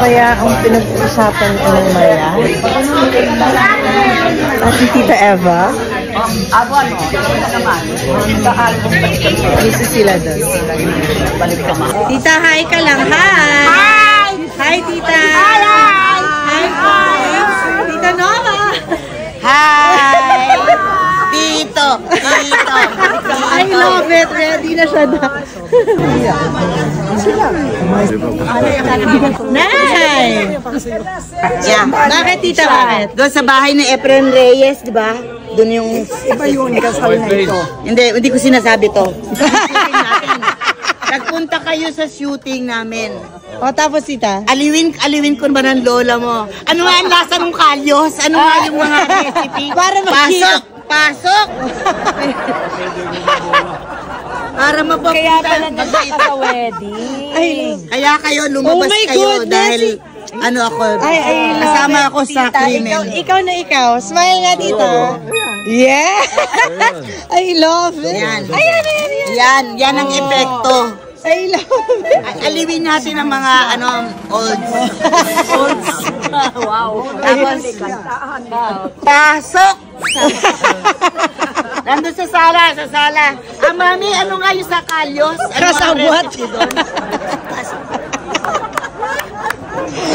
kaya ang pinag-uusapan ko ng Maya? At si Tita Eva? Dito sila doon. Tita, hi ka lang. Hi! Hi! Hi, Tita! Hi! Hi, boys! Tita Nova! Hi! Tito! Tito! I love it! Ready na siya na. Nice! Yeah. Bakit, Tita? Bakit? Doon sa bahay ni Efren Reyes, di ba? Doon yung... Iba yun, kasal na ito. Hindi ko sinasabi to. Nagpunta kayo sa shooting namin. O, tapos, Tita? Aliwin ko ba ng lola mo? Ano nga ang lasa ng kalyos? Ano nga yung mga recipe? Para pasok! Pasok! Para mapapunta. Kaya pala nandun ka sa wedding. Kaya kayo lumabas kayo dahil ano ako, kasama ako sa krimen. Ikaw na ikaw. Smile nga, Tita. Yeah! I love it. Yan ang epekto. I love it. Aliwin natin ang mga olds. Wow. Pasok! Nandun sa sala. Mami, ano nga yung sa kalyos? Kasabwat.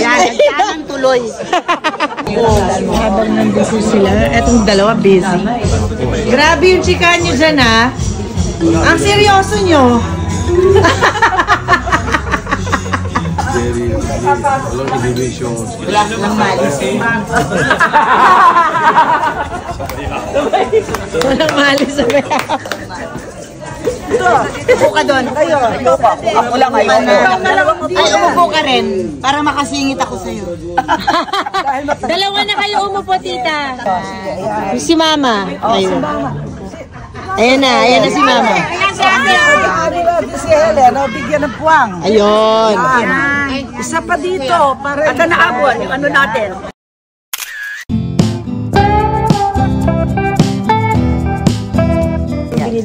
Yan, nagtanang tuloy. Habang nandun sila, etong dalawa busy. Grabe yung chika nyo dyan, ha? Ang seryoso nyo. Walang inhibition. Wala lang malis. Walang malis sa kaya. Upo ka doon. Ako lang kayo. Ay, umupo ka rin. Para makasingit ako sa'yo. Dalawa na kayo umupo, Tita. Si Mama. Ayun. Ayan na si Mama. Si Helen, bigyan ng puwang. Ayun. Isa pa dito, para ito na abon, yung ano natin.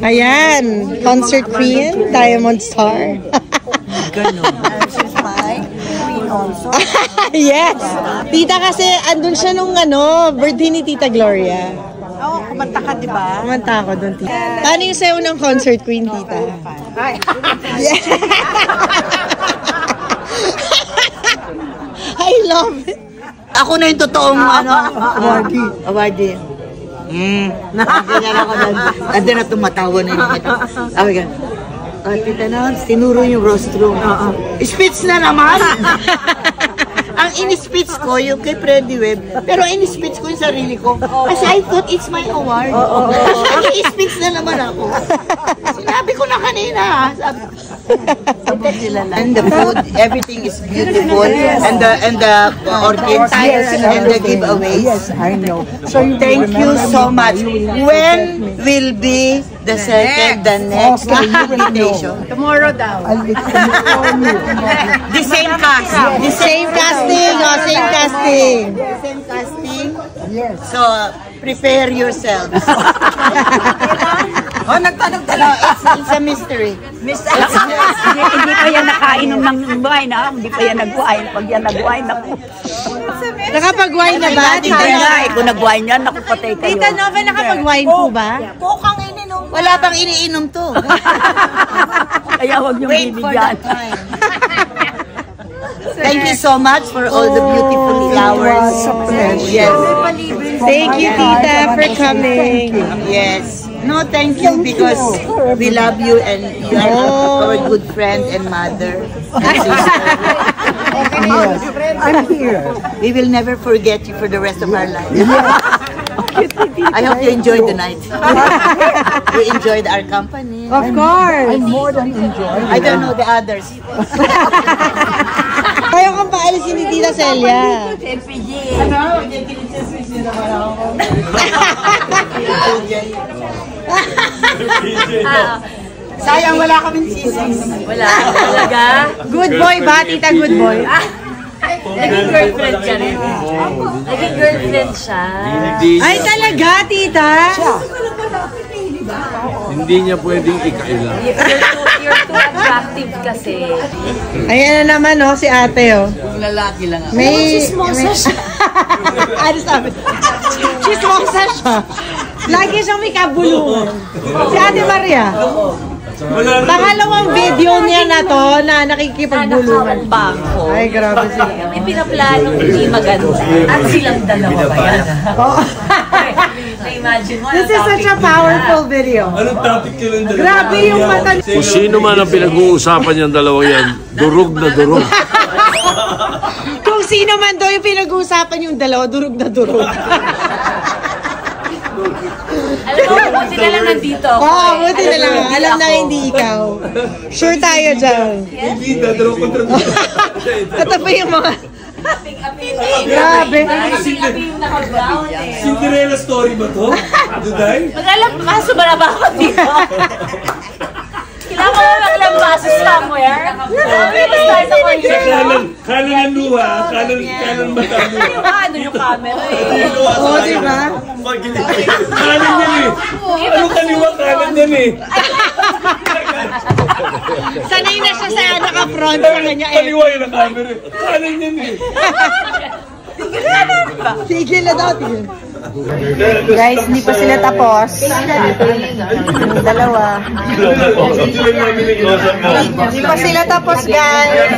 Ayan. Concert Queen, Diamond Star. She's my queen also. Yes. Tita kasi andun siya nung birthday ni Tita Gloria. Oo, kumanta ka, di ba? Kumanta ako doon, Tita. Paano yung sayo ng Concert Queen, Tita? Yeah. I love it. Ako na yung totoong awardee. Nakakilala ako doon. Ando na tumatawa na yung ito. Sabi ka, Tita na, tinuro yung rostrum. Speech na naman! Ang in-speech ko, yung kay Freddy Webb, pero in-speech ko yung sarili ko. Kasi I thought it's my award. Ang in-speech na naman ako. Sinabi ko na kanina. And the food, everything is beautiful. And the orchids and the giveaways. Yes, I know. So thank you so much. When will be the next invitation? Tomorrow daw. The same cast. The same casting. Same casting. Same casting. Yes. So prepare yourselves. Nagtanong-tanong. It's a mystery. Hindi pa yan nakainom ng wine, ha? Hindi pa yan nag-wine. Pag yan nag-wine, naku. Nakapag-wine na ba, Tita Nova? Kung nag-wine yan, naku, patay kayo. Tita Nova, nakapag-wine po ba? Pukang ininom. Wala pang iniinom to. Kaya huwag niyong Wait for bibigyan. that time. Thank you so much for all the beautiful flowers. Yes. Thank you, Tita, for coming. Yes. No, thank you because we love you and you are our good friend and mother and sister. Yes, I'm here. We will never forget you for the rest of our life. I hope you enjoyed the night. You enjoyed our company. Of course. I'm more than enjoying. I don't know the others. Kaya kang paalisin ni Tita Celia. Sayang wala kaming sisis. Wala. Talaga? Good boy ba, Tita? Good boy? Naging girlfriend ka rin. Naging girlfriend siya. Ay, talaga, Tita? Hindi niya pwedeng ikailan. You're too advanced. active kasi. Ayan na naman, oh, si ate, oh. Kung lalaki lang ako. May... Ano sabi? Chismosa siya. Lagi siyang may kabulungan. Si Ate Maria. Pangalawang video niya na to na nakikipagbulungan. Bangko. Ay, grabe sila. May pinaplanong hindi maganda. At silang dalawa ba yan? Oh. Na-imagine mo. This is such a powerful video. Anong topic ka lang dalawa? Grabe yung mata. Kung sino man ang pinag-uusapan niyang dalawang yan, durog na durog. Kung sino man daw yung pinag-uusapan yung dalawa, durog na durog. Alam mo, buti na lang nandito ako. Oo, buti na lang. Alam na hindi ikaw. Sure tayo dyan. Hindi, dadalaw kontra Ito pa yung mga... Aping-aping. Grabe. Aping-aping yung naka-brown eh. Cinderella story ba to? Duday? Mag-alam, masubara ba ako dito? Kailangan ko na mag-alam baso somewhere. Kanan ang luha, kanan mata mo. Yung ano yung camera eh. Oo, diba? Kanan yan eh. Anong kaliwa kanan yan eh? Sanay na siya sa naka-front sa kanya eh. Kaliwa yun ang camera eh. Kanan yan eh. Tigil na daw, tigil. Guys, hindi pa sila tapos. Yung dalawa. Hindi pa sila tapos, guys.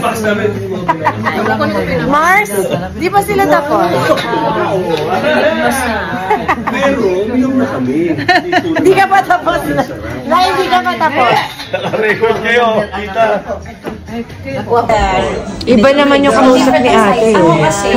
Mars, hindi pa sila tapos. Pero, yung na kami. Hindi ka pa tapos. Hindi ka pa tapos. Naka-record kayo, kita. Iba naman yung kamusap ni ate. Ako kasi,